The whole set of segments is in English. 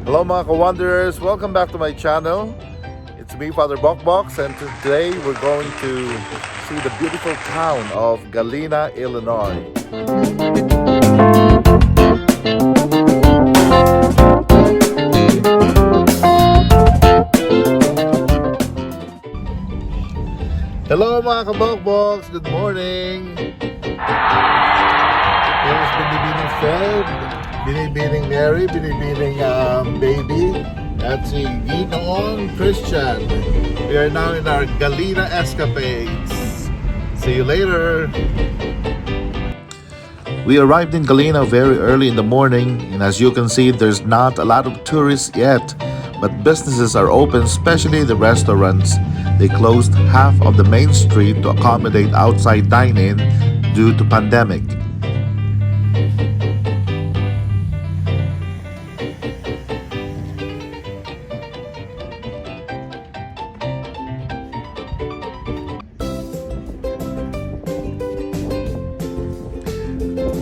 Hello mga ka-wanderers, welcome back to my channel. It's me, Father Bokbox, and today we're going to see the beautiful town of Galena, Illinois. Hello mga ka-Bokbox, good morning! Here's Binibining Fed, Binibining Mary, Binibining Baby. That's a Ginoong Christian. We are now in our Galena escapades. See you later. We arrived in Galena very early in the morning, and as you can see, there's not a lot of tourists yet, but businesses are open, especially the restaurants. They closed half of the main street to accommodate outside dining due to pandemic.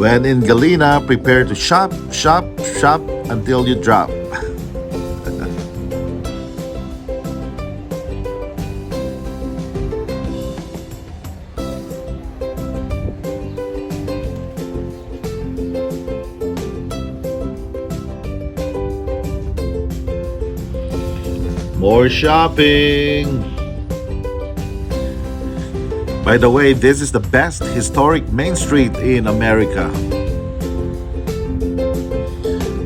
When in Galena, prepare to shop, shop, shop until you drop. More shopping! By the way, this is the best historic main street in America.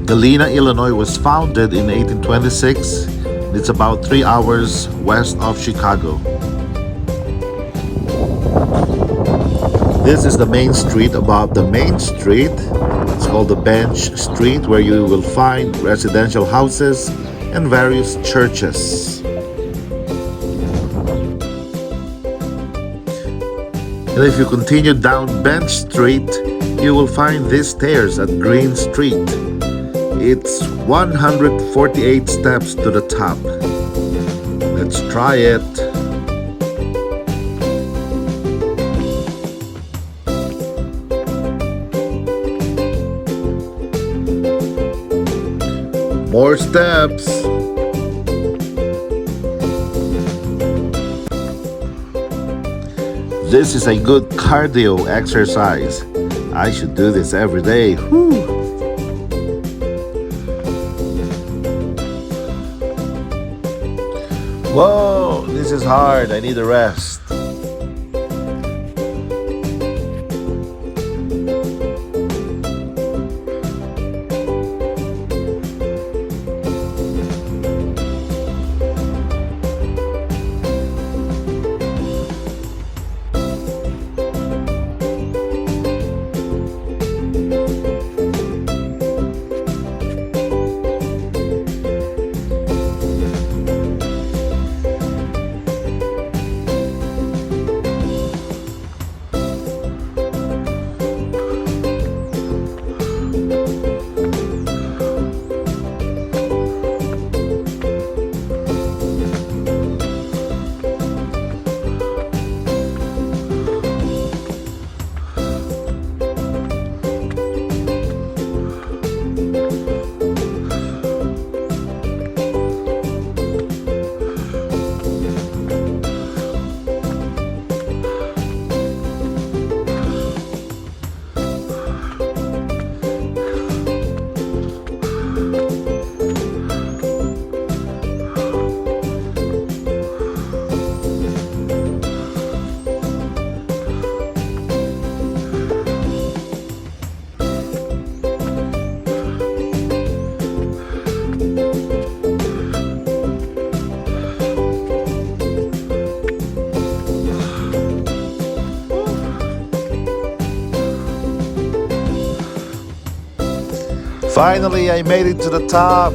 Galena, Illinois was founded in 1826. It's about 3 hours west of Chicago. This is the main street above the main street. It's called the Bench Street, where you will find residential houses and various churches. And if you continue down Bench Street, you will find these stairs at Green Street. It's 148 steps to the top. Let's try it. More steps. This is a good cardio exercise. I should do this every day. Whew. Whoa, this is hard. I need a rest. Finally, I made it to the top.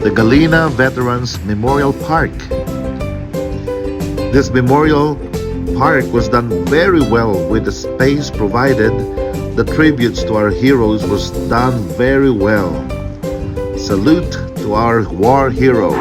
The Galena Veterans Memorial Park. This memorial park was done very well with the space provided. The tributes to our heroes was done very well. Salute to our war heroes.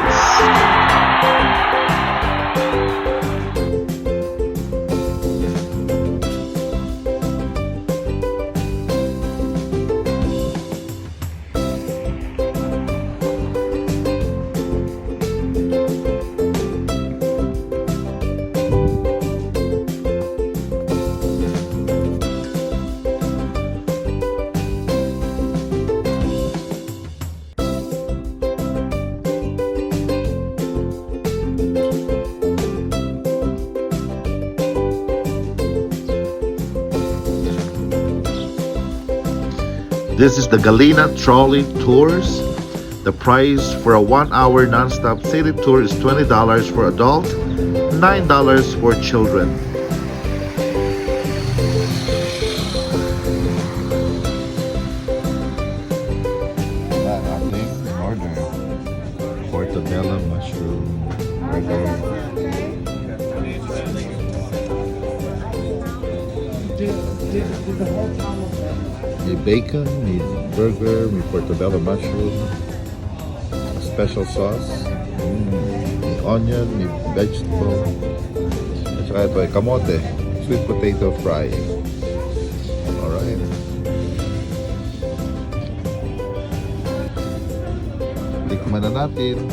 This is the Galena Trolley Tours. The price for a 1-hour non-stop city tour is $20 for adult, $9 for children. Ating order. Portobello mushroom burger. May bacon, may burger, may portobello mushroom, a special sauce, may onion, may vegetable, at saka ito ay kamote, sweet potato fry. Alright. Tikman na natin.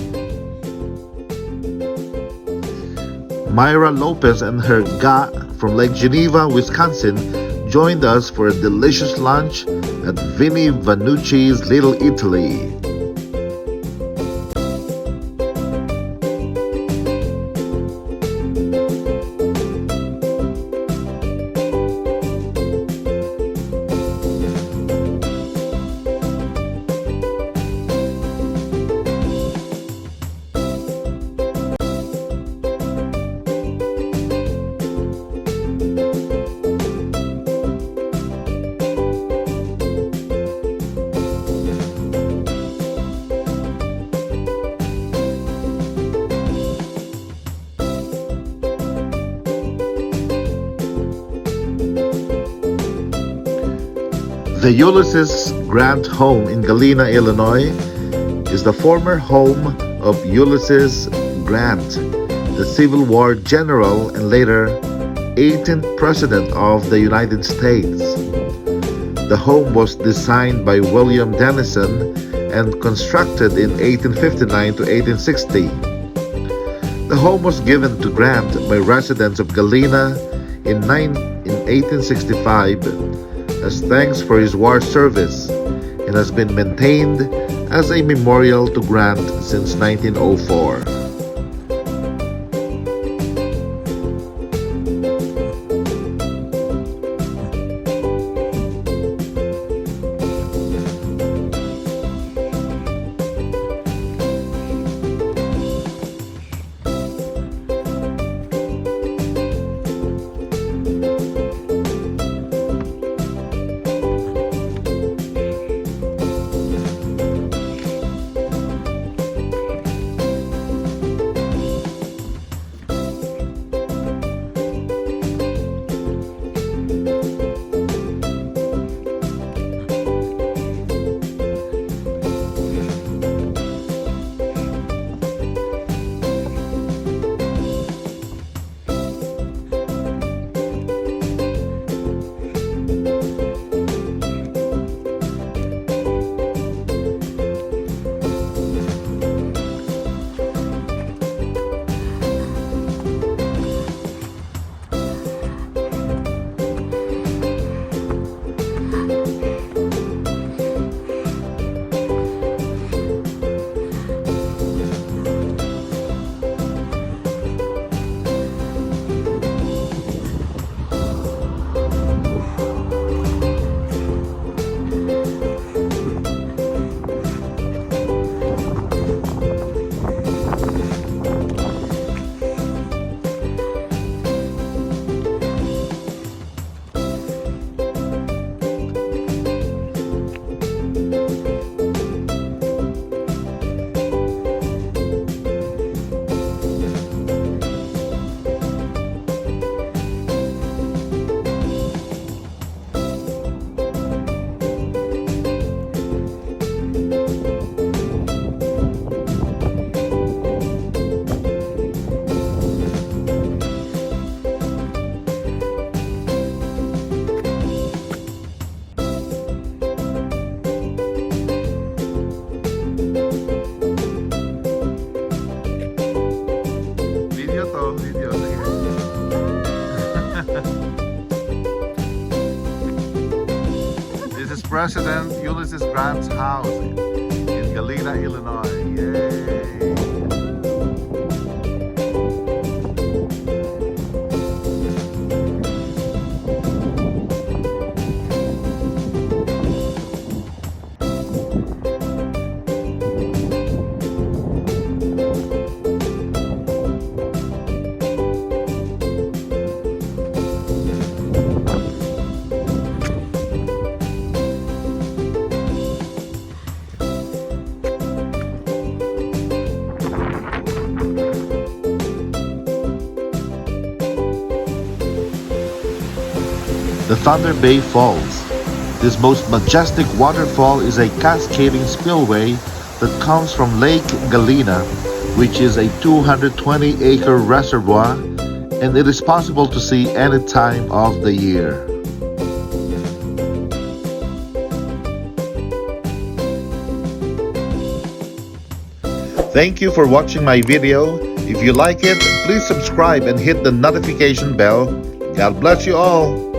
Myra Lopez and her ga from Lake Geneva, Wisconsin joined us for a delicious lunch at Vinnie Vanucci's Little Italy. The Ulysses Grant home in Galena, Illinois is the former home of Ulysses Grant, the Civil War general and later 18th President of the United States. The home was designed by William Dennison and constructed in 1859 to 1860. The home was given to Grant by residents of Galena in 1865 as thanks for his war service and has been maintained as a memorial to Grant since 1904. President Ulysses Grant's house in Galena, Illinois. Yay! The Thunder Bay Falls. This most majestic waterfall is a cascading spillway that comes from Lake Galena, which is a 220-acre reservoir, and it is possible to see any time of the year. Thank you for watching my video. If you like it, please subscribe and hit the notification bell. God bless you all.